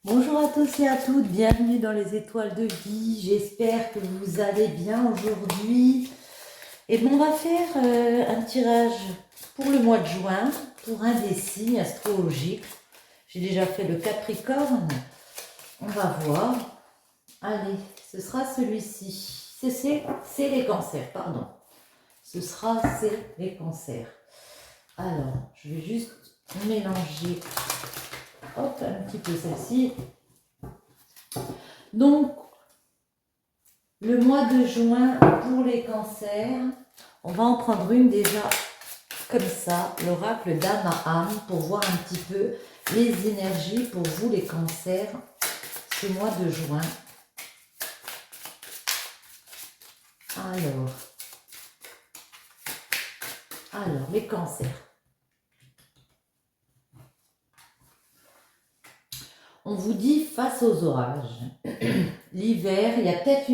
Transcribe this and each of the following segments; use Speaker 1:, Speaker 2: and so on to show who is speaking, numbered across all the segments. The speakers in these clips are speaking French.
Speaker 1: Bonjour à tous et à toutes, bienvenue dans les étoiles de vie. J'espère que vous allez bien aujourd'hui. Et bon, on va faire un tirage pour le mois de juin, pour un des signes astrologiques. J'ai déjà fait le Capricorne. On va voir. Allez, ce sera celui-ci. C'est les cancers, pardon. C'est les cancers. Alors, je vais juste mélanger, hop, un petit peu celle-ci. Donc, le mois de juin pour les cancers, on va en prendre une déjà comme ça, l'oracle d'âme à âme, pour voir un petit peu les énergies pour vous les cancers ce mois de juin. Alors les cancers. On vous dit face aux orages. L'hiver, il y a peut-être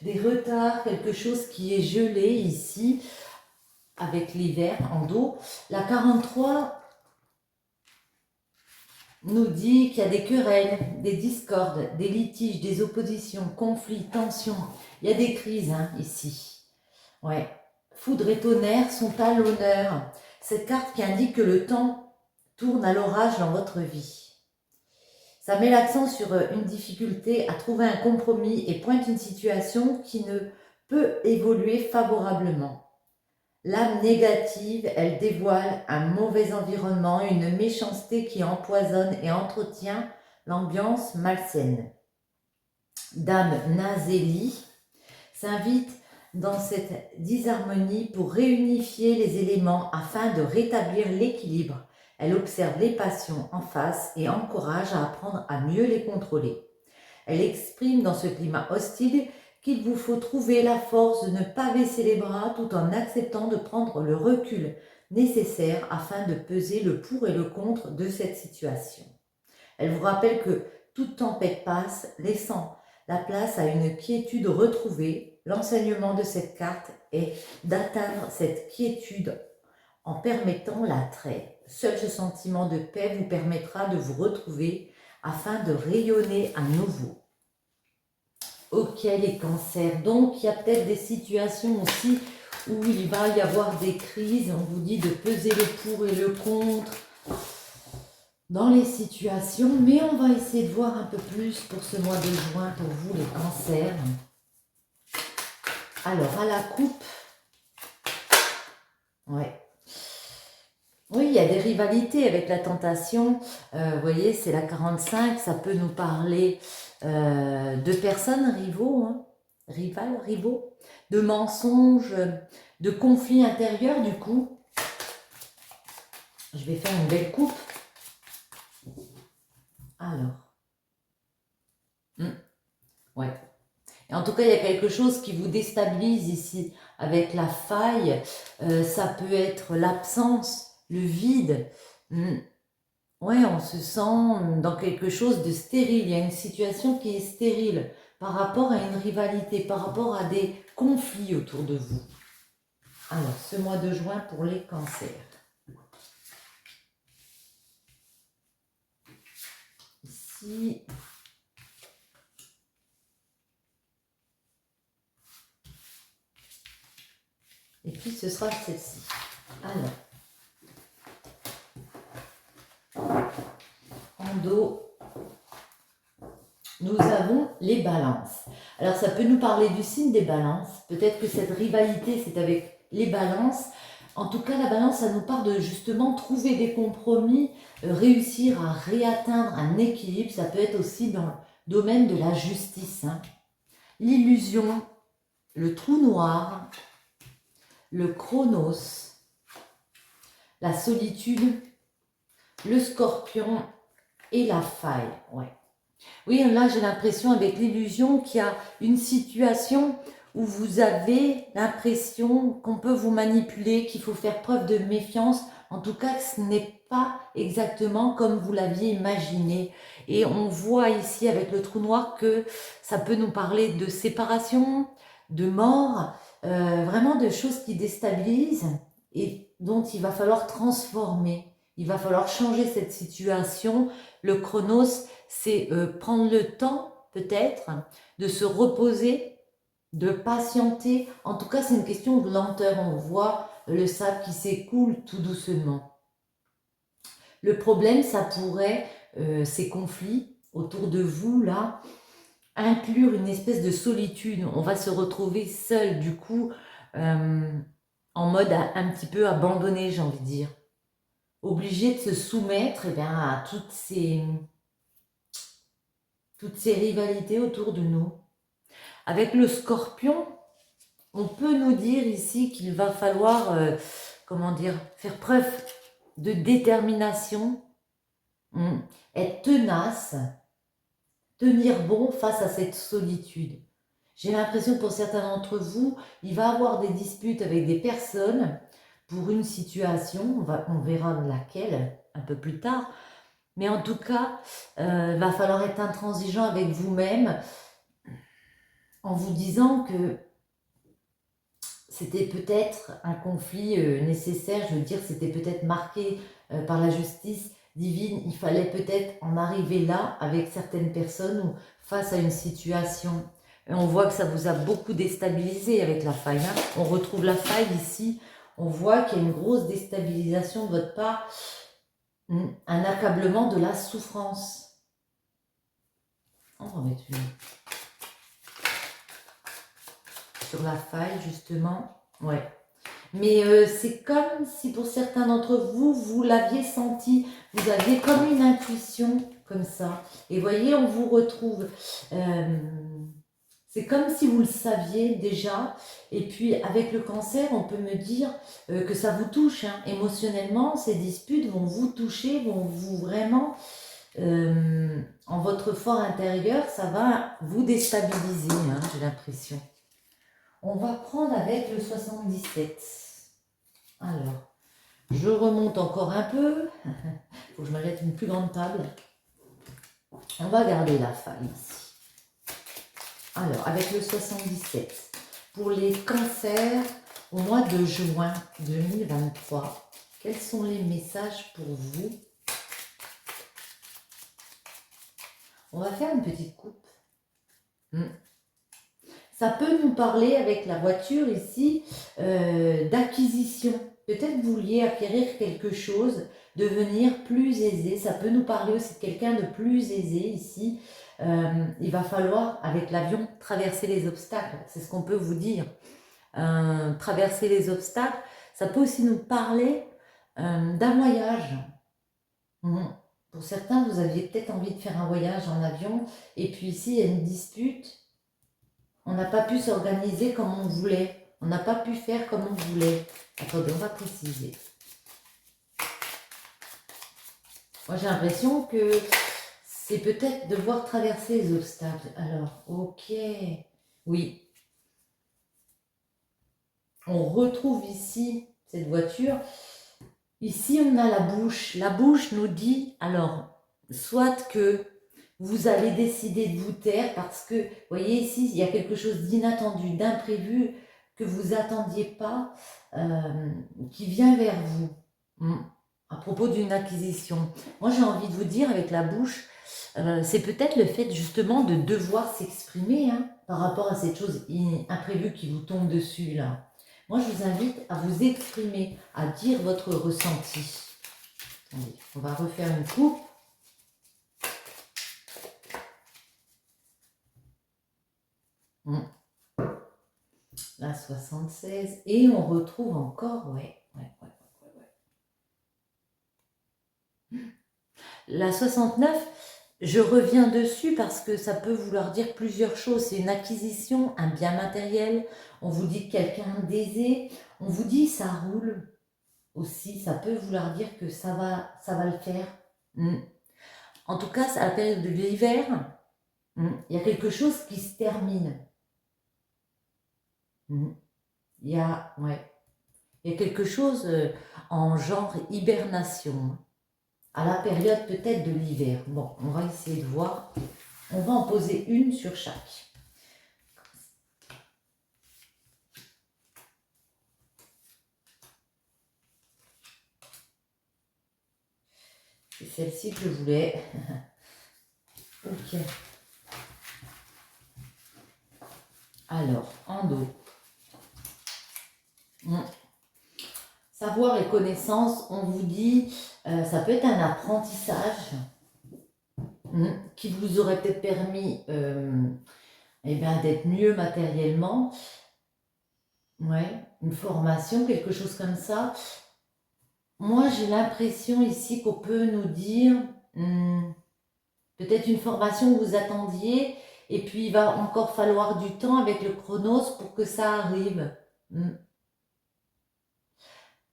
Speaker 1: des retards, quelque chose qui est gelé ici, avec l'hiver en dos. La 43 nous dit qu'il y a des querelles, des discordes, des litiges, des oppositions, conflits, tensions. Il y a des crises ici. Ouais. Foudre et tonnerre sont à l'honneur. Cette carte qui indique que le temps tourne à l'orage dans votre vie. Ça met l'accent sur une difficulté à trouver un compromis et pointe une situation qui ne peut évoluer favorablement. L'âme négative, elle dévoile un mauvais environnement, une méchanceté qui empoisonne et entretient l'ambiance malsaine. Dame Nazélie s'invite dans cette disharmonie pour réunifier les éléments afin de rétablir l'équilibre. Elle observe les passions en face et encourage à apprendre à mieux les contrôler. Elle exprime dans ce climat hostile qu'il vous faut trouver la force de ne pas baisser les bras tout en acceptant de prendre le recul nécessaire afin de peser le pour et le contre de cette situation. Elle vous rappelle que toute tempête passe, laissant la place à une quiétude retrouvée. L'enseignement de cette carte est d'atteindre cette quiétude en permettant la trêve. Seul ce sentiment de paix vous permettra de vous retrouver afin de rayonner à nouveau. Ok les cancers, donc il y a peut-être des situations aussi où il va y avoir des crises, on vous dit de peser le pour et le contre dans les situations, mais on va essayer de voir un peu plus pour ce mois de juin pour vous les cancers. Alors à la coupe, ouais. Oui, il y a des rivalités avec la tentation. Vous voyez, c'est la 45, ça peut nous parler de personnes rivaux, rivaux, de mensonges, de conflits intérieurs du coup. Je vais faire une belle coupe. Alors. Ouais. Et en tout cas, il y a quelque chose qui vous déstabilise ici avec la faille. Ça peut être l'absence, le vide. Ouais, on se sent dans quelque chose de stérile. Il y a une situation qui est stérile par rapport à une rivalité, par rapport à des conflits autour de vous. Alors, ce mois de juin pour les cancers. Ici. Et puis, ce sera celle-ci. Alors. En dos, nous avons les balances. Alors, ça peut nous parler du signe des balances. Peut-être que cette rivalité, c'est avec les balances. En tout cas, la balance, ça nous parle de justement trouver des compromis, réussir à réatteindre un équilibre. Ça peut être aussi dans le domaine de la justice. L'illusion, le trou noir, le chronos, la solitude, le scorpion et la faille. Ouais. Oui, là, j'ai l'impression avec l'illusion qu'il y a une situation où vous avez l'impression qu'on peut vous manipuler, qu'il faut faire preuve de méfiance. En tout cas, ce n'est pas exactement comme vous l'aviez imaginé. Et on voit ici avec le trou noir que ça peut nous parler de séparation, de mort, vraiment de choses qui déstabilisent et dont il va falloir transformer. il va falloir changer cette situation. Le chronos, c'est prendre le temps, peut-être, de se reposer, de patienter. En tout cas, c'est une question de lenteur. On voit le sable qui s'écoule tout doucement. Le problème, ça pourrait, ces conflits autour de vous, là, inclure une espèce de solitude. On va se retrouver seul, du coup, en mode un petit peu abandonné, j'ai envie de dire. Obligé de se soumettre à toutes ces rivalités autour de nous. Avec le scorpion, on peut nous dire ici qu'il va falloir, comment dire, faire preuve de détermination, être tenace, tenir bon face à cette solitude. J'ai l'impression que pour certains d'entre vous, il va y avoir des disputes avec des personnes pour une situation, on verra laquelle un peu plus tard, mais en tout cas, il va falloir être intransigeant avec vous-même en vous disant que c'était peut-être un conflit nécessaire, je veux dire, c'était peut-être marqué par la justice divine, il fallait peut-être en arriver là avec certaines personnes ou face à une situation. Et on voit que ça vous a beaucoup déstabilisé avec la faille. Hein. On retrouve la faille ici, on voit qu'il y a une grosse déstabilisation de votre part, un accablement de la souffrance. On va mettre une... Sur la faille, justement, ouais. Mais c'est comme si pour certains d'entre vous, vous l'aviez senti, vous aviez comme une intuition, comme ça. Et voyez, on vous retrouve. C'est comme si vous le saviez déjà. Et puis, avec le cancer, on peut me dire que ça vous touche. Hein. Émotionnellement, ces disputes vont vous toucher, vont vous vraiment... en votre fort intérieur, ça va vous déstabiliser, hein, j'ai l'impression. On va prendre avec le 77. Alors, je remonte encore un peu. Il faut que je m'achète une plus grande table. On va garder la faille ici. Alors, avec le 77, pour les cancers au mois de juin 2023, quels sont les messages pour vous? On va faire une petite coupe. Ça peut nous parler avec la voiture ici d'acquisition. Peut-être vous vouliez acquérir quelque chose, devenir plus aisé. Ça peut nous parler aussi de quelqu'un de plus aisé ici. Il va falloir, avec l'avion, traverser les obstacles. C'est ce qu'on peut vous dire. Traverser les obstacles. Ça peut aussi nous parler d'un voyage. Pour certains, vous aviez peut-être envie de faire un voyage en avion. Et puis ici, il y a une dispute. On n'a pas pu s'organiser comme on voulait. On n'a pas pu faire comme on voulait. Attendez, on va préciser. Moi, j'ai l'impression que c'est peut-être devoir traverser les obstacles. Alors, ok. Oui. On retrouve ici cette voiture. Ici, on a la bouche. La bouche nous dit, alors, soit que vous allez décider de vous taire parce que, vous voyez ici, il y a quelque chose d'inattendu, d'imprévu que vous attendiez pas, qui vient vers vous à propos d'une acquisition. Moi, j'ai envie de vous dire avec la bouche, c'est peut-être le fait justement de devoir s'exprimer par rapport à cette chose imprévue qui vous tombe dessus là. Moi, je vous invite à vous exprimer, à dire votre ressenti. Attendez, on va refaire une coupe. La 76, et on retrouve encore, ouais. La 69, je reviens dessus parce que ça peut vouloir dire plusieurs choses. C'est une acquisition, un bien matériel. On vous dit quelqu'un d'aisé. On vous dit ça roule aussi. Ça peut vouloir dire que ça va le faire. En tout cas, à la période de l'hiver, il y a quelque chose qui se termine. Il y a quelque chose en genre hibernation, à la période peut-être de l'hiver. Bon, on va essayer de voir. On va en poser une sur chaque. C'est celle-ci que je voulais. Ok. Alors, en dos. Savoir et connaissance, on vous dit, ça peut être un apprentissage qui vous aurait peut-être permis d'être mieux matériellement. Ouais, une formation, quelque chose comme ça. Moi, j'ai l'impression ici qu'on peut nous dire, peut-être une formation que vous attendiez, et puis il va encore falloir du temps avec le chronos pour que ça arrive.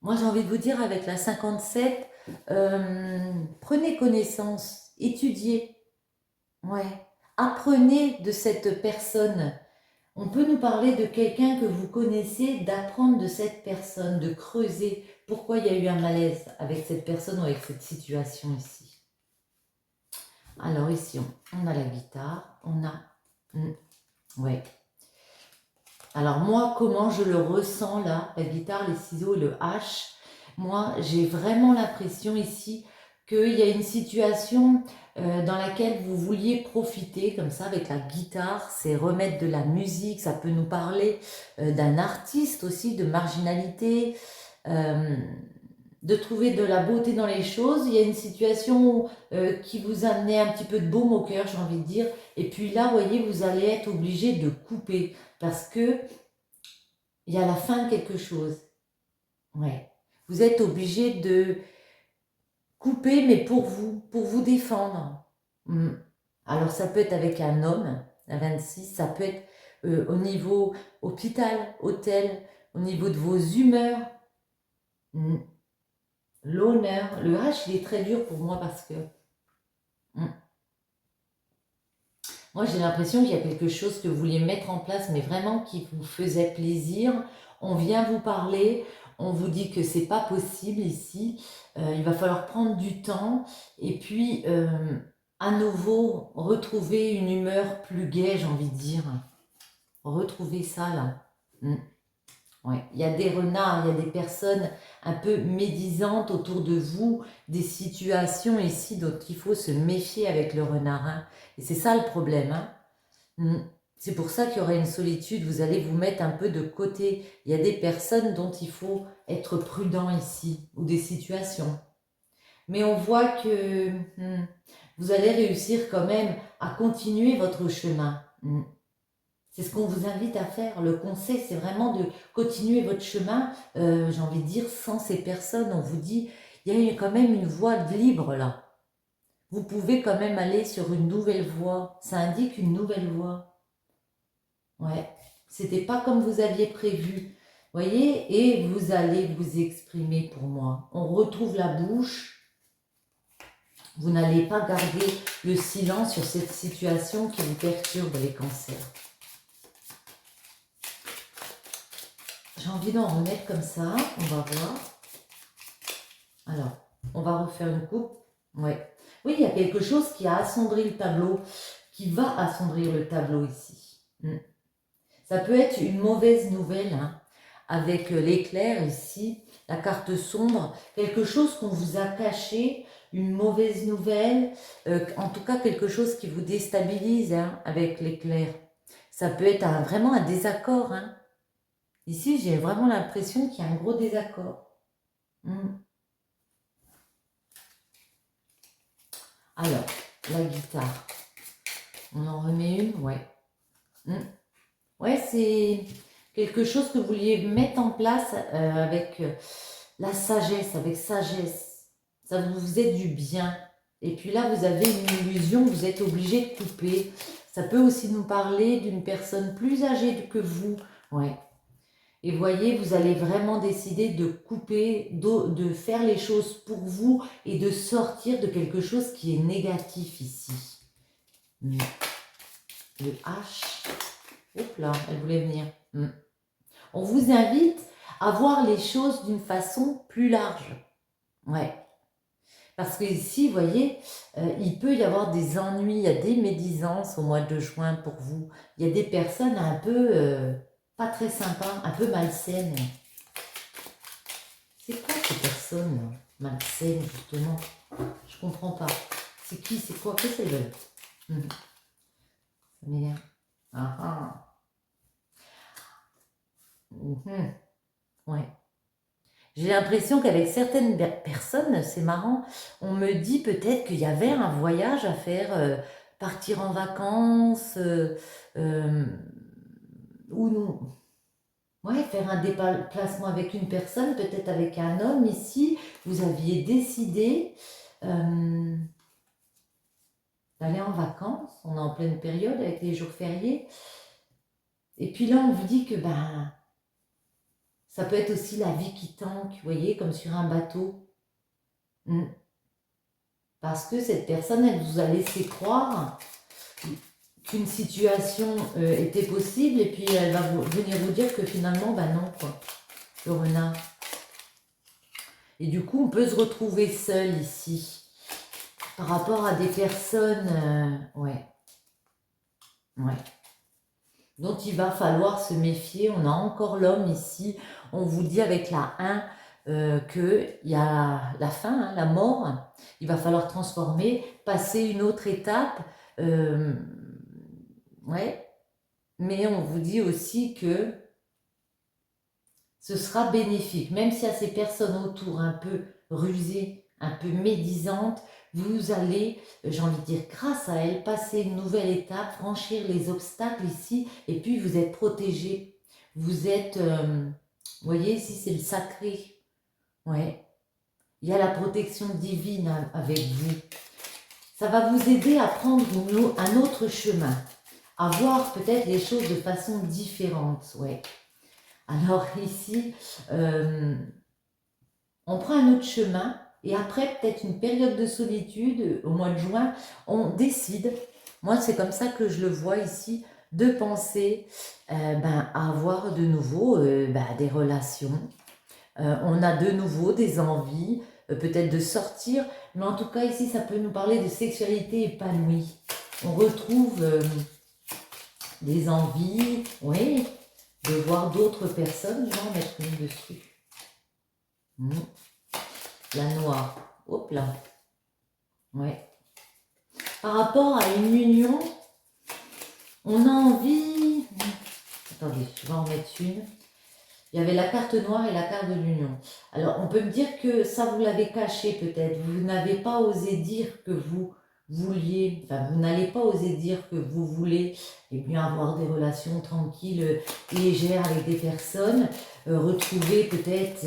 Speaker 1: Moi, j'ai envie de vous dire, avec la 57, prenez connaissance, étudiez, ouais, apprenez de cette personne. On peut nous parler de quelqu'un que vous connaissez, d'apprendre de cette personne, de creuser pourquoi il y a eu un malaise avec cette personne ou avec cette situation ici. Alors ici, on a la guitare, on a... ouais. Alors moi, comment je le ressens là, la guitare, les ciseaux et le H, moi, j'ai vraiment l'impression ici qu'il y a une situation dans laquelle vous vouliez profiter, comme ça, avec la guitare, c'est remettre de la musique, ça peut nous parler d'un artiste aussi, de marginalité, de trouver de la beauté dans les choses. Il y a une situation qui vous amenait un petit peu de baume au cœur, j'ai envie de dire. Et puis là, vous voyez, vous allez être obligé de couper parce que il y a la fin de quelque chose. Ouais. Vous êtes obligé de couper, mais pour vous défendre. Alors, ça peut être avec un homme, la 26, ça peut être au niveau hôpital, hôtel, au niveau de vos humeurs. L'honneur, le H, il est très dur pour moi parce que moi, j'ai l'impression qu'il y a quelque chose que vous vouliez mettre en place, mais vraiment qui vous faisait plaisir. On vient vous parler, on vous dit que c'est pas possible ici. Il va falloir prendre du temps et puis à nouveau retrouver une humeur plus gaie, j'ai envie de dire. Retrouver ça là. Ouais. Il y a des renards, il y a des personnes un peu médisantes autour de vous, des situations ici dont il faut se méfier avec le renard. Et c'est ça le problème. C'est pour ça qu'il y aura une solitude, vous allez vous mettre un peu de côté. Il y a des personnes dont il faut être prudent ici, ou des situations. Mais on voit que vous allez réussir quand même à continuer votre chemin. C'est ce qu'on vous invite à faire. Le conseil, c'est vraiment de continuer votre chemin, j'ai envie de dire, sans ces personnes. On vous dit, il y a quand même une voie libre là. Vous pouvez quand même aller sur une nouvelle voie. Ça indique une nouvelle voie. Ouais, c'était pas comme vous aviez prévu. Voyez, et vous allez vous exprimer pour moi. On retrouve la bouche. Vous n'allez pas garder le silence sur cette situation qui vous perturbe, les cancers. J'ai envie d'en remettre comme ça, on va voir. Alors, on va refaire une coupe. Ouais. Oui, il y a quelque chose qui a assombri le tableau, qui va assombrir le tableau ici. Ça peut être une mauvaise nouvelle, avec l'éclair ici, la carte sombre, quelque chose qu'on vous a caché, une mauvaise nouvelle, en tout cas quelque chose qui vous déstabilise avec l'éclair. Ça peut être vraiment un désaccord. Ici, j'ai vraiment l'impression qu'il y a un gros désaccord. Alors, la guitare. On en remet une, ouais. Ouais, c'est quelque chose que vous vouliez mettre en place avec la sagesse, avec sagesse. Ça vous aide du bien. Et puis là, vous avez une illusion, vous êtes obligé de couper. Ça peut aussi nous parler d'une personne plus âgée que vous. Ouais. Et voyez, vous allez vraiment décider de couper, de faire les choses pour vous et de sortir de quelque chose qui est négatif ici. Le H, hop là, elle voulait venir. On vous invite à voir les choses d'une façon plus large. Ouais. Parce que ici, vous voyez, il peut y avoir des ennuis, il y a des médisances au mois de juin pour vous. Il y a des personnes un peu... pas très sympa, un peu malsaine. C'est quoi ces personnes? malsaine, justement. Je comprends pas. C'est qui, c'est quoi, qu'est-ce qu'elles veulent? Ça m'énerve. Ah ah. Ouais. J'ai l'impression qu'avec certaines personnes, c'est marrant, on me dit peut-être qu'il y avait un voyage à faire, partir en vacances, ou non. Ouais, faire un déplacement avec une personne, peut-être avec un homme ici, vous aviez décidé d'aller en vacances, on est en pleine période avec les jours fériés, et puis là on vous dit que ben ça peut être aussi la vie qui tanque, vous voyez, comme sur un bateau. Parce que cette personne, elle vous a laissé croire qu'une situation était possible et puis elle va venir vous dire que finalement, ben non, quoi, le renard. Et du coup, on peut se retrouver seul ici par rapport à des personnes, ouais, dont il va falloir se méfier. On a encore l'homme ici, on vous dit avec la 1 qu'il y a la fin, hein, la mort. Il va falloir transformer, passer une autre étape. Ouais, mais on vous dit aussi que ce sera bénéfique. Même s'il y a ces personnes autour un peu rusées, un peu médisantes, vous allez, j'ai envie de dire, grâce à elles, passer une nouvelle étape, franchir les obstacles ici, et puis vous êtes protégé. Vous êtes, vous voyez, ici c'est le sacré. Ouais. Il y a la protection divine avec vous. Ça va vous aider à prendre un autre chemin, à voir peut-être les choses de façon différente. Ouais. Alors ici, on prend un autre chemin et après peut-être une période de solitude, au mois de juin, on décide, moi c'est comme ça que je le vois ici, de penser à avoir de nouveau des relations. On a de nouveau des envies, peut-être de sortir, mais en tout cas ici ça peut nous parler de sexualité épanouie. On retrouve des envies, oui, de voir d'autres personnes. Je vais en mettre une dessus. La noire. Hop là. Ouais. Par rapport à une union, on a envie... Attendez, je vais en mettre une. Il y avait la carte noire et la carte de l'union. Alors, on peut me dire que ça, vous l'avez caché peut-être. Vous n'avez pas osé dire que vous vouliez, enfin, vous n'allez pas oser dire que vous voulez bien avoir des relations tranquilles, légères avec des personnes, retrouver peut-être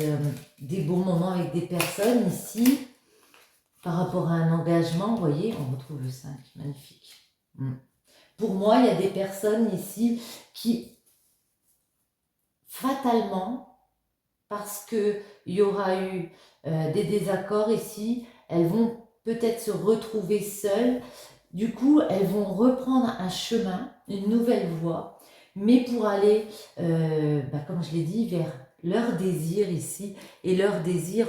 Speaker 1: des bons moments avec des personnes ici. Par rapport à un engagement, vous voyez, on retrouve le 5, magnifique. Pour moi, il y a des personnes ici qui, fatalement, parce qu'il y aura eu des désaccords ici, elles vont peut-être se retrouver seules. Du coup, elles vont reprendre un chemin, une nouvelle voie, mais pour aller, comme je l'ai dit, vers leur désir ici, et leur désir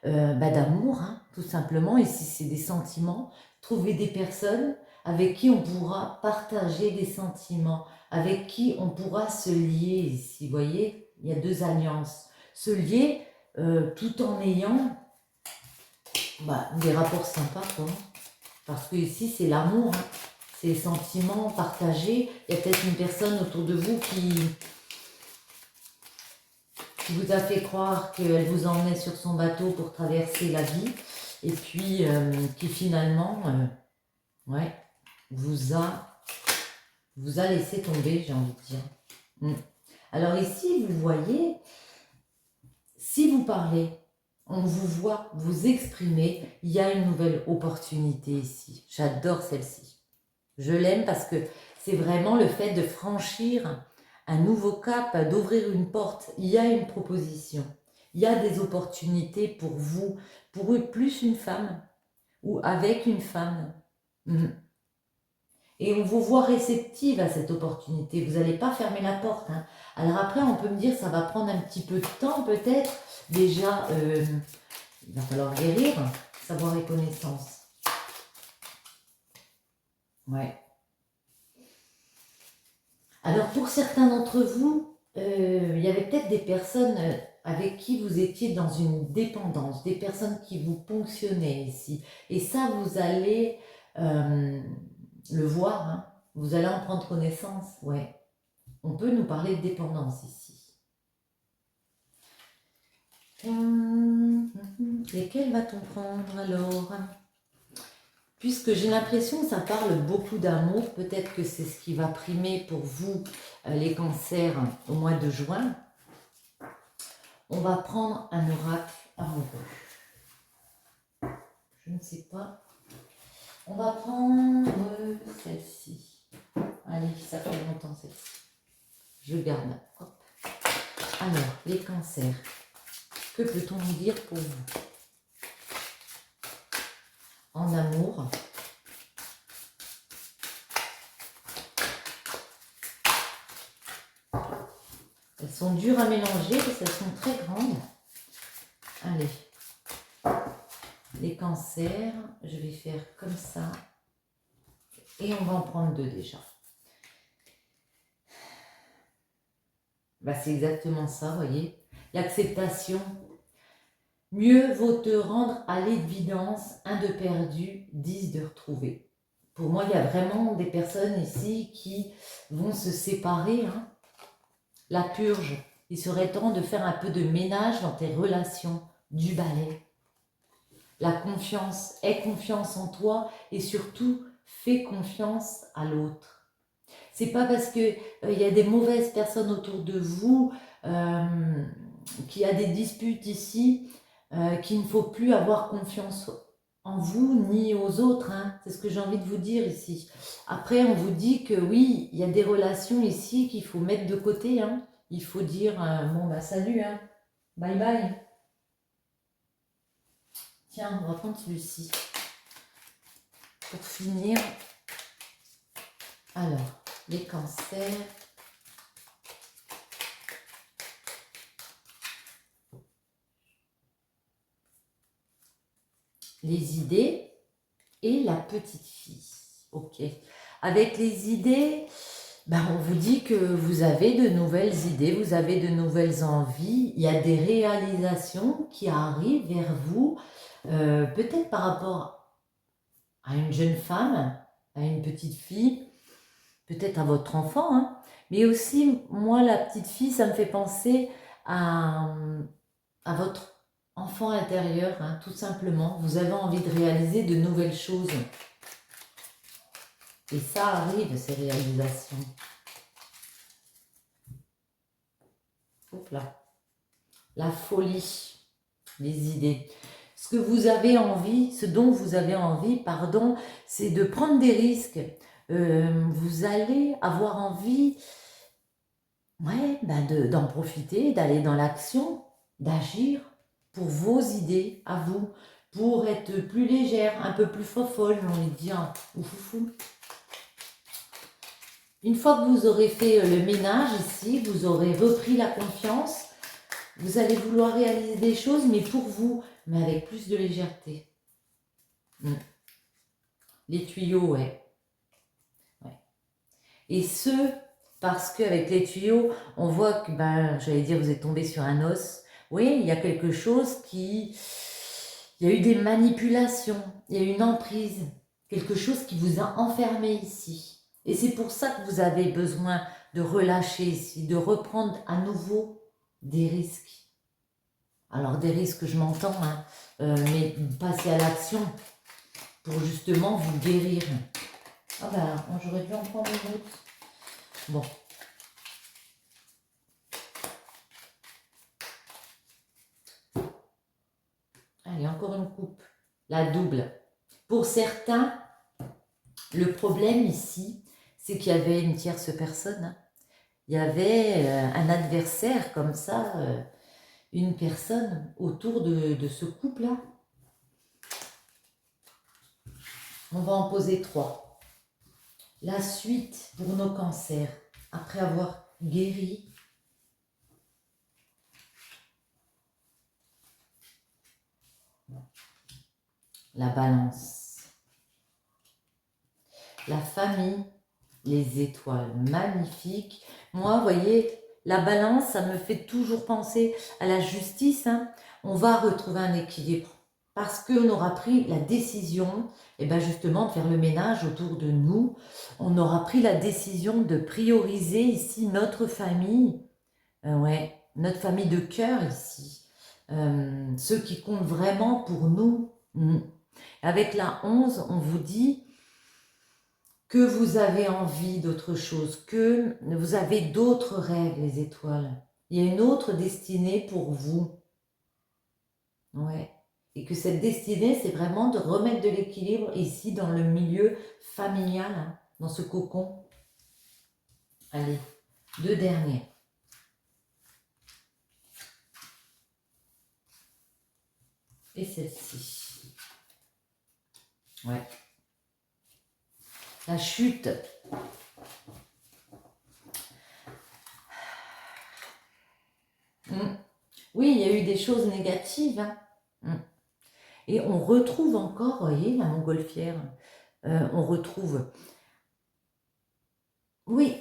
Speaker 1: d'amour, hein, tout simplement. Ici, c'est des sentiments. Trouver des personnes avec qui on pourra partager des sentiments, avec qui on pourra se lier ici. Vous voyez, il y a deux alliances. Se lier tout en ayant des rapports sympas, quoi. Parce que ici, c'est l'amour, hein. C'est les sentiments partagés. Il y a peut-être une personne autour de vous qui vous a fait croire qu'elle vous emmenait sur son bateau pour traverser la vie, et puis qui finalement vous a laissé tomber, j'ai envie de dire. Alors ici, vous voyez, si vous parlez, on vous voit vous exprimer, il y a une nouvelle opportunité ici. J'adore celle-ci. Je l'aime parce que c'est vraiment le fait de franchir un nouveau cap, d'ouvrir une porte. Il y a une proposition, il y a des opportunités pour vous, pour plus une femme ou avec une femme. Et on vous voit réceptive à cette opportunité. Vous n'allez pas fermer la porte, hein. Alors après, on peut me dire ça va prendre un petit peu de temps peut-être. Déjà, il va falloir guérir, savoir et connaissance. Ouais. Alors pour certains d'entre vous, il y avait peut-être des personnes avec qui vous étiez dans une dépendance, des personnes qui vous ponctionnaient ici. Et ça, vous allez le voir, hein. Vous allez en prendre connaissance, ouais. On peut nous parler de dépendance ici. Lesquels va-t-on prendre alors? Puisque j'ai l'impression que ça parle beaucoup d'amour, peut-être que c'est ce qui va primer pour vous, les cancers, au mois de juin. On va prendre un oracle amoureux. Je ne sais pas. On va prendre celle-ci. Allez, ça fait longtemps celle-ci. Je garde. Hop. Alors, les cancers. Que peut-on nous dire pour vous? En amour. Elles sont dures à mélanger parce qu'elles sont très grandes. Allez. Les cancers, je vais faire comme ça. Et on va en prendre deux déjà. Bah, c'est exactement ça, vous voyez. L'acceptation. Mieux vaut te rendre à l'évidence, un de perdu, 10 de retrouvé. Pour moi, il y a vraiment des personnes ici qui vont se séparer, hein. La purge. Il serait temps de faire un peu de ménage dans tes relations, du balai. La confiance, aie confiance en toi et surtout, fais confiance à l'autre. C'est pas parce que y a des mauvaises personnes autour de vous, qu'il y a des disputes ici, qu'il ne faut plus avoir confiance en vous ni aux autres, hein. C'est ce que j'ai envie de vous dire ici. Après, on vous dit que oui, il y a des relations ici qu'il faut mettre de côté, hein. Il faut dire, bon bah salut, hein. Bye bye. Tiens, on va prendre celui-ci. Pour finir, alors, les cancers. Les idées et la petite fille. Ok. Avec les idées, ben on vous dit que vous avez de nouvelles idées, vous avez de nouvelles envies. Il y a des réalisations qui arrivent vers vous, peut-être par rapport à une jeune femme, à une petite fille, peut-être à votre enfant, hein. Mais aussi, moi, la petite fille, ça me fait penser à votre enfant intérieur, hein, tout simplement. Vous avez envie de réaliser de nouvelles choses. Et ça arrive, ces réalisations. Hop là. La folie, les idées. Ce que vous avez envie, ce dont vous avez envie, pardon, c'est de prendre des risques. Vous allez avoir envie, ouais, d'en profiter, d'aller dans l'action, d'agir pour vos idées à vous, pour être plus légère, un peu plus fofolle, j'ai envie de dire, ou foufou. Une fois que vous aurez fait le ménage ici, vous aurez repris la confiance, vous allez vouloir réaliser des choses, mais pour vous, mais avec plus de légèreté. Les tuyaux, ouais. Et ce, parce qu'avec les tuyaux, on voit que, ben, j'allais dire, vous êtes tombé sur un os. Oui, il y a quelque chose qui... Il y a eu des manipulations, il y a eu une emprise, quelque chose qui vous a enfermé ici. Et c'est pour ça que vous avez besoin de relâcher ici, de reprendre à nouveau des risques. Alors des risques, je m'entends, hein, mais passer à l'action pour justement vous guérir. Ah ben, j'aurais dû en prendre une autre. Bon. Allez, encore une coupe. La double. Pour certains, le problème ici, c'est qu'il y avait une tierce personne, hein. Il y avait un adversaire comme ça, une personne autour de ce couple-là. On va en poser 3. La suite pour nos cancers, après avoir guéri. La balance. La famille, les étoiles, magnifiques. Moi, vous voyez, La balance, ça me fait toujours penser à la justice, hein. On va retrouver un équilibre parce qu'on aura pris la décision, et ben justement, de faire le ménage autour de nous. On aura pris la décision de prioriser ici notre famille, ouais, notre famille de cœur ici, ceux qui comptent vraiment pour nous. Avec la 11, on vous dit que vous avez envie d'autre chose, que vous avez d'autres rêves, les étoiles. Il y a une autre destinée pour vous. Ouais. Et que cette destinée, c'est vraiment de remettre de l'équilibre ici dans le milieu familial, hein, dans ce cocon. Allez, 2 derniers. Et celle-ci. Ouais. La chute. Oui, il y a eu des choses négatives, hein. Et on retrouve encore, vous voyez, la montgolfière, on retrouve... Oui,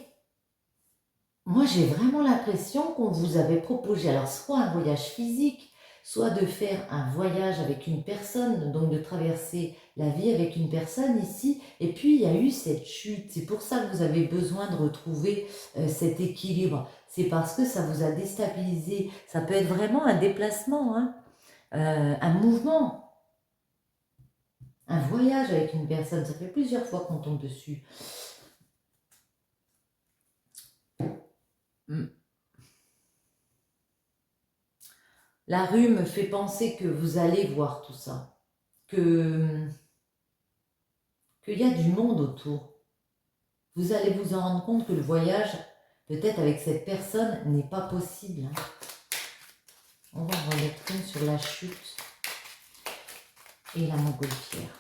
Speaker 1: moi j'ai vraiment l'impression qu'on vous avait proposé, alors soit un voyage physique, soit de faire un voyage avec une personne, donc de traverser la vie avec une personne ici, et puis il y a eu cette chute. C'est pour ça que vous avez besoin de retrouver cet équilibre. C'est parce que ça vous a déstabilisé. Ça peut être vraiment un déplacement, hein, un mouvement. Un voyage avec une personne, ça fait plusieurs fois qu'on tombe dessus. La rue me fait penser que vous allez voir tout ça, qu'il y a du monde autour. Vous allez vous en rendre compte que le voyage, peut-être avec cette personne, n'est pas possible. Hein. On va en remettre une sur la chute et la montgolfière.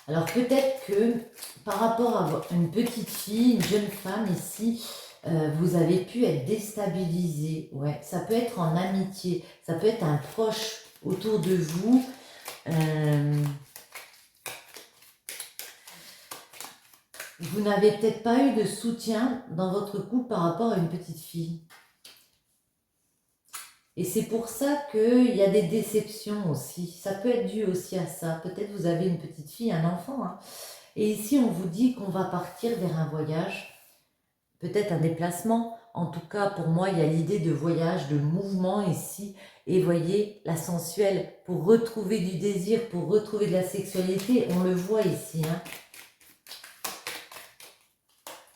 Speaker 1: Alors peut-être que par rapport à une petite fille, une jeune femme ici, vous avez pu être déstabilisé. Ouais, ça peut être en amitié, ça peut être un proche autour de vous. Vous n'avez peut-être pas eu de soutien dans votre couple par rapport à une petite fille. Et c'est pour ça qu'il y a des déceptions aussi. Ça peut être dû aussi à ça. Peut-être vous avez une petite fille, un enfant. Hein. Et ici, on vous dit qu'on va partir vers un voyage, peut-être un déplacement. En tout cas, pour moi, il y a l'idée de voyage, de mouvement ici. Et voyez, la sensuelle, pour retrouver du désir, pour retrouver de la sexualité, on le voit ici. Hein.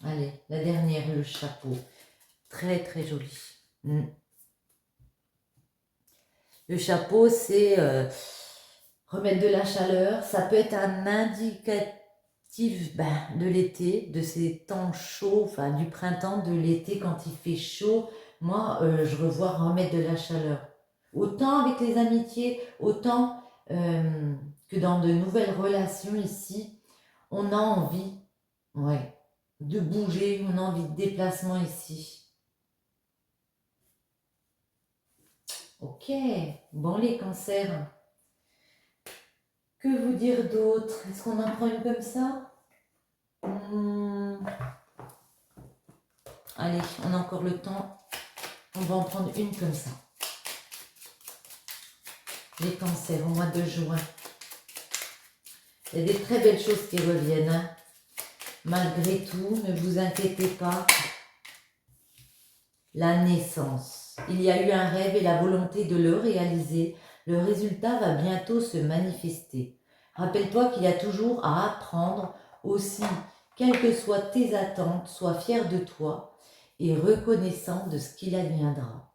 Speaker 1: Allez, la dernière, le chapeau. Très, très joli. Le chapeau, c'est remettre de la chaleur. Ça peut être un indicatif de l'été, de ces temps chauds, enfin du printemps, de l'été quand il fait chaud. Moi, je revois remettre de la chaleur. Autant avec les amitiés, autant que dans de nouvelles relations ici, on a envie, ouais, de bouger, on a envie de déplacement ici. Ok, bon les cancers. Que vous dire d'autre? Est-ce qu'on en prend une comme ça? Allez, on a encore le temps. On va en prendre une comme ça. Les cancers au mois de juin. Il y a des très belles choses qui reviennent. Hein. Malgré tout, ne vous inquiétez pas. La naissance. Il y a eu un rêve et la volonté de le réaliser. Le résultat va bientôt se manifester. Rappelle-toi qu'il y a toujours à apprendre aussi, quelles que soient tes attentes, sois fier de toi et reconnaissant de ce qu'il adviendra.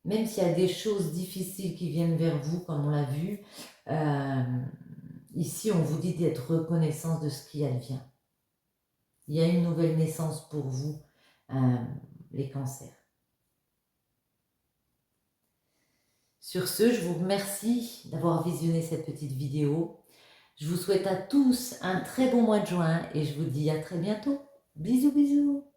Speaker 1: Même s'il y a des choses difficiles qui viennent vers vous, comme on l'a vu, ici on vous dit d'être reconnaissant de ce qui advient. Il y a une nouvelle naissance pour vous, les cancers. Sur ce, je vous remercie d'avoir visionné cette petite vidéo. Je vous souhaite à tous un très bon mois de juin et je vous dis à très bientôt. Bisous, bisous.